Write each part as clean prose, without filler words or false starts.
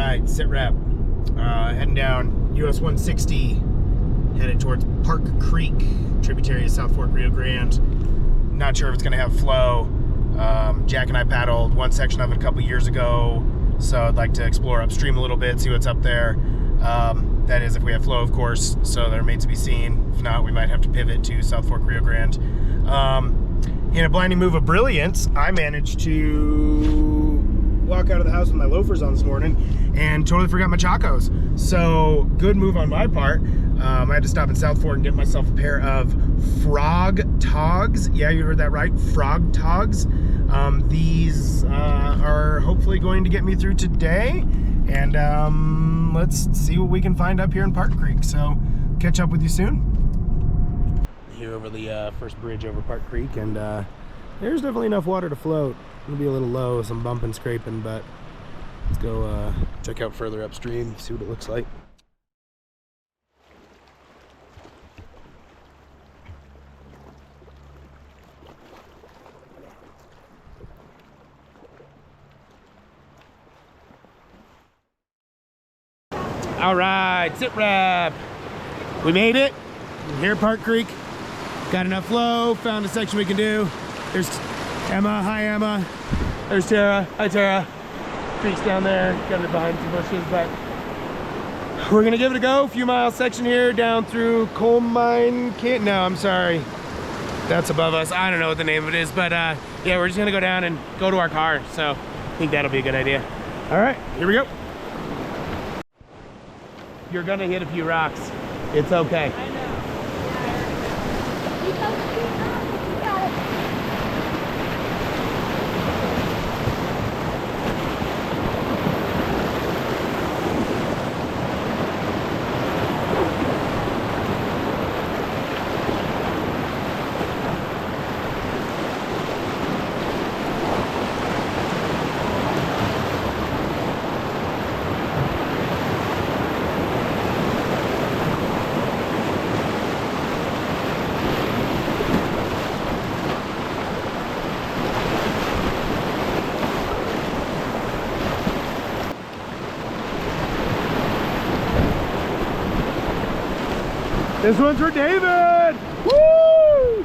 right, sit rep. Heading down US 160, headed towards Park Creek, tributary of South Fork Rio Grande. Not sure if it's gonna have flow. Jack and I paddled one section of it a couple years ago, so I'd like to explore upstream a little bit, see what's up there. That is if we have flow, of course, so that remains to be seen. If not, we might have to pivot to South Fork Rio Grande. In a blinding move of brilliance, I managed to walk out of the house with my loafers on this morning and totally forgot my Chacos. So good move on my part. I had to stop in South Fork and get myself a pair of frog togs. Yeah, you heard that right, frog togs. These are hopefully going to get me through today, and let's see what we can find up here in Park Creek. So catch up with you soon. Here over the first bridge over Park Creek, and there's definitely enough water to float. It'll be a little low, some bumping, scraping, but let's go check out further upstream, see what it looks like. All right, sit rep. We made it. We're here at Park Creek. Got enough flow, found a section we can do. There's Emma, hi Emma. There's Tara, hi Tara. Creek's down there, got it behind some bushes, but we're gonna give it a go. A few mile section here down through Coal Mine Camp. No, I'm sorry. That's above us. I don't know what the name of it is, but yeah, we're just gonna go down and go to our car. So I think that'll be a good idea. All right, here we go. You're gonna hit a few rocks. It's okay. I know. You got it. This one's for David! Woo!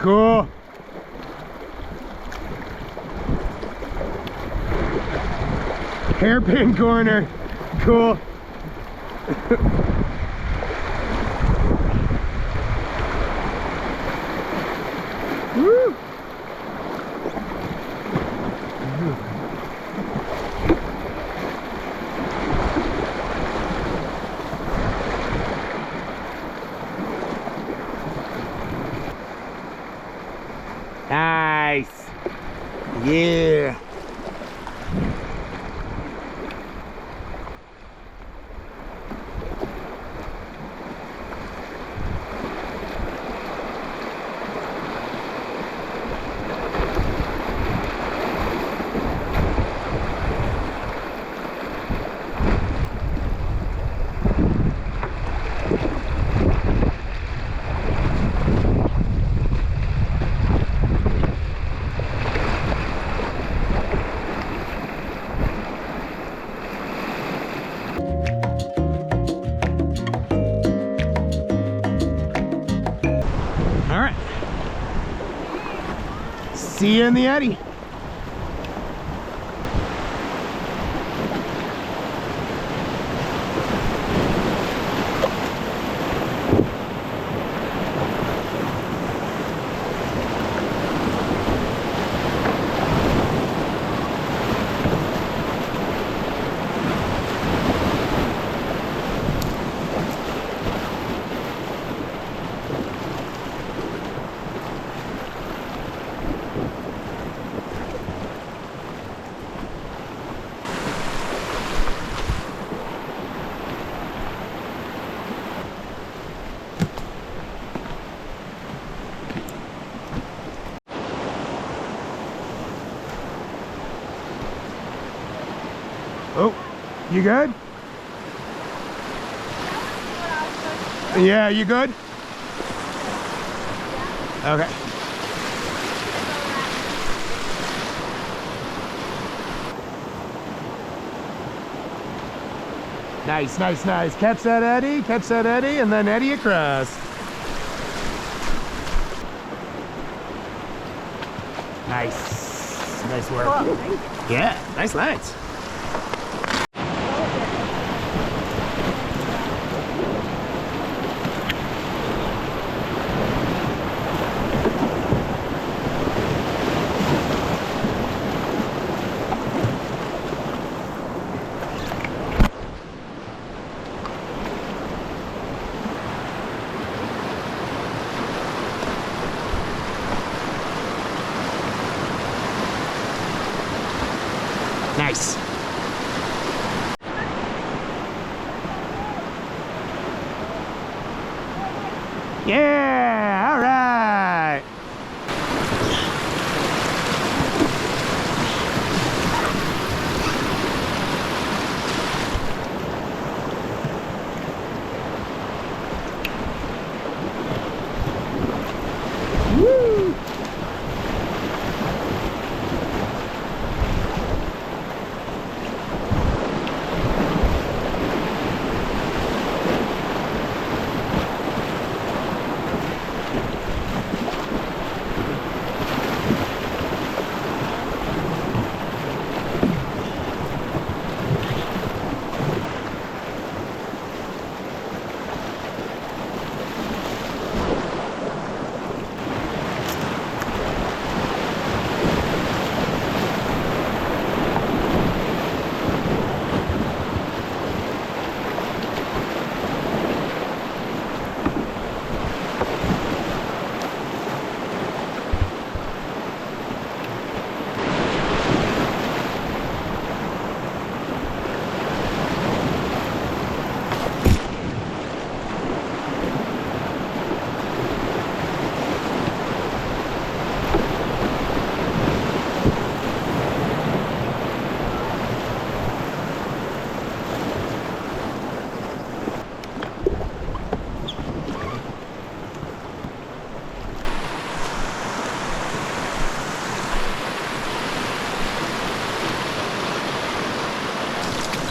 Cool. Hairpin corner. Cool. Woo. Nice. Yeah. All right. See you in the eddy. Oh, you good? Yeah, you good? Okay. Nice, nice, nice. Catch that eddy, and then eddy across. Nice. Nice work. Cool. Yeah, nice lines. Nice. Yeah, all right. Woo.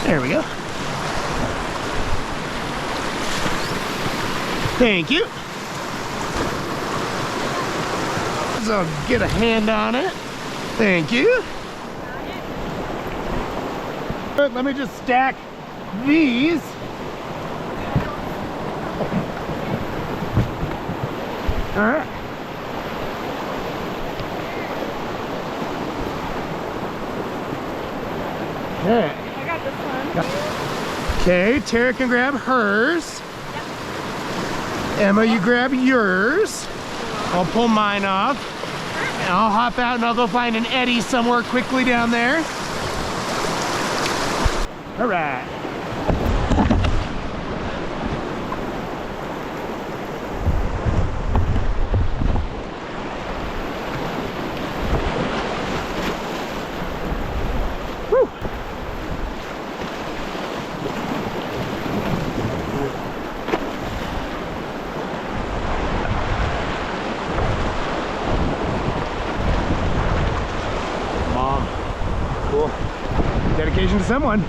There we go. Thank you. is. I'll get a hand on it. Thank you. Let me just stack these. All right. Okay. I got this one. Okay, Tara can grab hers. Emma, you grab yours. I'll pull mine off. And I'll hop out and I'll go find an eddy somewhere quickly down there. All right. Whew. Mom. Cool. Dedication to someone.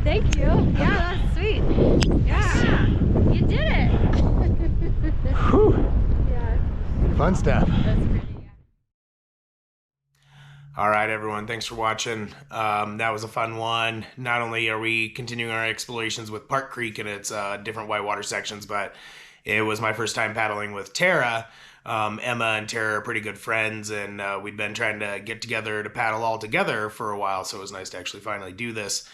Thank you. Yeah, that's sweet. Yeah, you did it. Whew. Yeah. Fun stuff. That's All right, everyone. Thanks for watching. That was a fun one. Not only are we continuing our explorations with Park Creek and its different whitewater sections, but it was my first time paddling with Tara. Emma and Tara are pretty good friends, and we'd been trying to get together to paddle all together for a while, so it was nice to actually finally do this.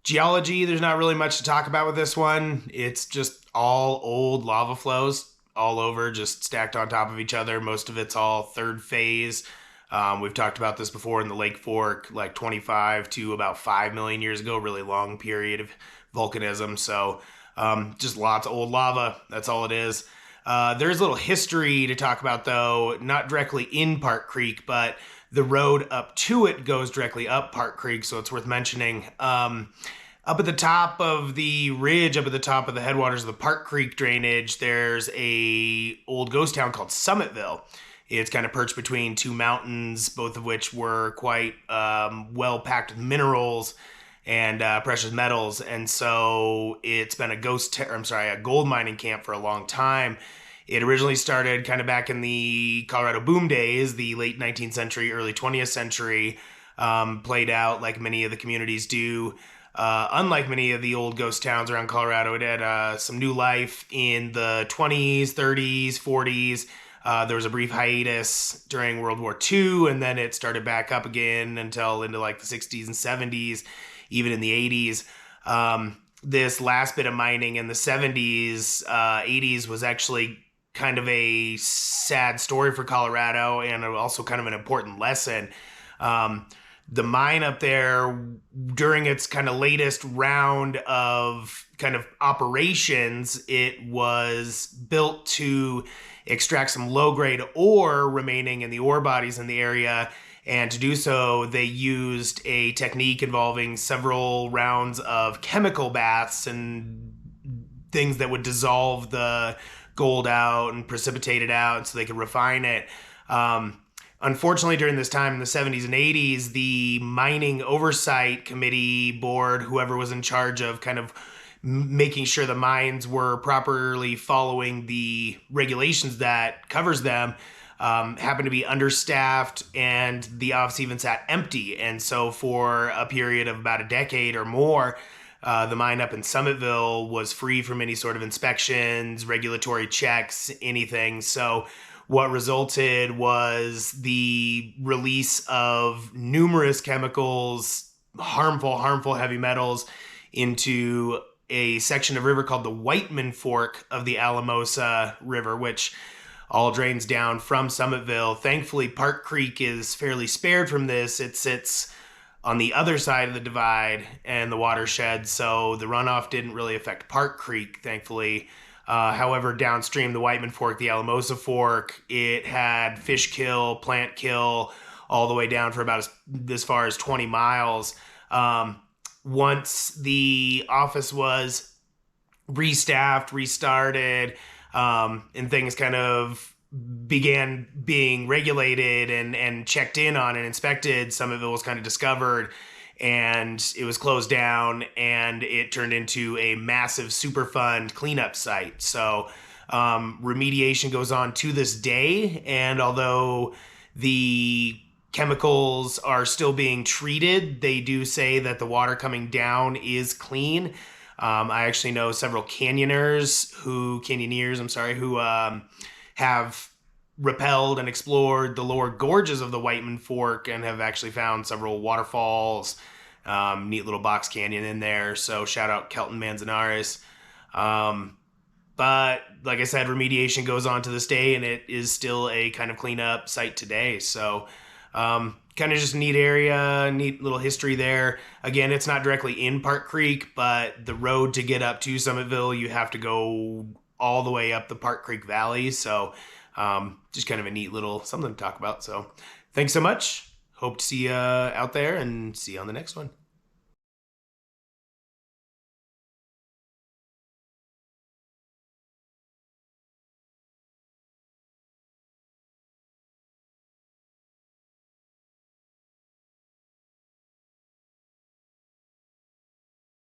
Geology, there's not really much to talk about with this one. It's just all old lava flows all over, just stacked on top of each other. Most of it's all third phase. We've talked about this before in the Lake Fork, like 25 to about 5 million years ago, really long period of volcanism. So just lots of old lava. That's all it is. There's a little history to talk about, though, not directly in Park Creek, but the road up to it goes directly up Park Creek, so it's worth mentioning. Up at the top of the ridge, up at the top of the headwaters of the Park Creek drainage, there's a old ghost town called Summitville. It's kind of perched between two mountains, both of which were quite well packed with minerals and precious metals, and so it's been a gold mining camp for a long time. It originally started kind of back in the Colorado boom days, the late 19th century, early 20th century, played out like many of the communities do. Unlike many of the old ghost towns around Colorado, it had some new life in the 20s, 30s, 40s. There was a brief hiatus during World War II, and then it started back up again until into like the 60s and 70s, even in the 80s. This last bit of mining in the 70s, 80s was actually kind of a sad story for Colorado, and also kind of an important lesson. The mine up there, during its kind of latest round of kind of operations, it was built to extract some low-grade ore remaining in the ore bodies in the area, and to do so, they used a technique involving several rounds of chemical baths and things that would dissolve the gold out and precipitate it out so they could refine it. Unfortunately, during this time in the 70s and 80s, the Mining Oversight Committee board, whoever was in charge of kind of making sure the mines were properly following the regulations that covers them, happened to be understaffed, and the office even sat empty. And so for a period of about a decade or more, the mine up in Summitville was free from any sort of inspections, regulatory checks, anything. So what resulted was the release of numerous chemicals, harmful heavy metals, into a section of river called the Whiteman Fork of the Alamosa River, which all drains down from Summitville. Thankfully, Park Creek is fairly spared from this. It sits on the other side of the divide and the watershed, so the runoff didn't really affect Park Creek, thankfully. However, downstream, the Whiteman Fork, the Alamosa Fork, it had fish kill, plant kill, all the way down for about as far as 20 miles. Once the office was restaffed, restarted, and things kind of began being regulated and checked in on and inspected, some of it was kind of discovered, and it was closed down, and it turned into a massive Superfund cleanup site. So remediation goes on to this day, and although the chemicals are still being treated, they do say that the water coming down is clean. I actually know several canyoneers who have rappelled and explored the lower gorges of the Whiteman Fork and have actually found several waterfalls, neat little box canyon in there. So shout out Kelton Manzanares. But like I said, remediation goes on to this day, and it is still a kind of cleanup site today. So kind of just a neat area, neat little history there. Again, it's not directly in Park Creek, but the road to get up to Summitville, you have to go all the way up the Park Creek Valley. So just kind of a neat little something to talk about. So thanks so much. Hope to see you out there, and see you on the next one.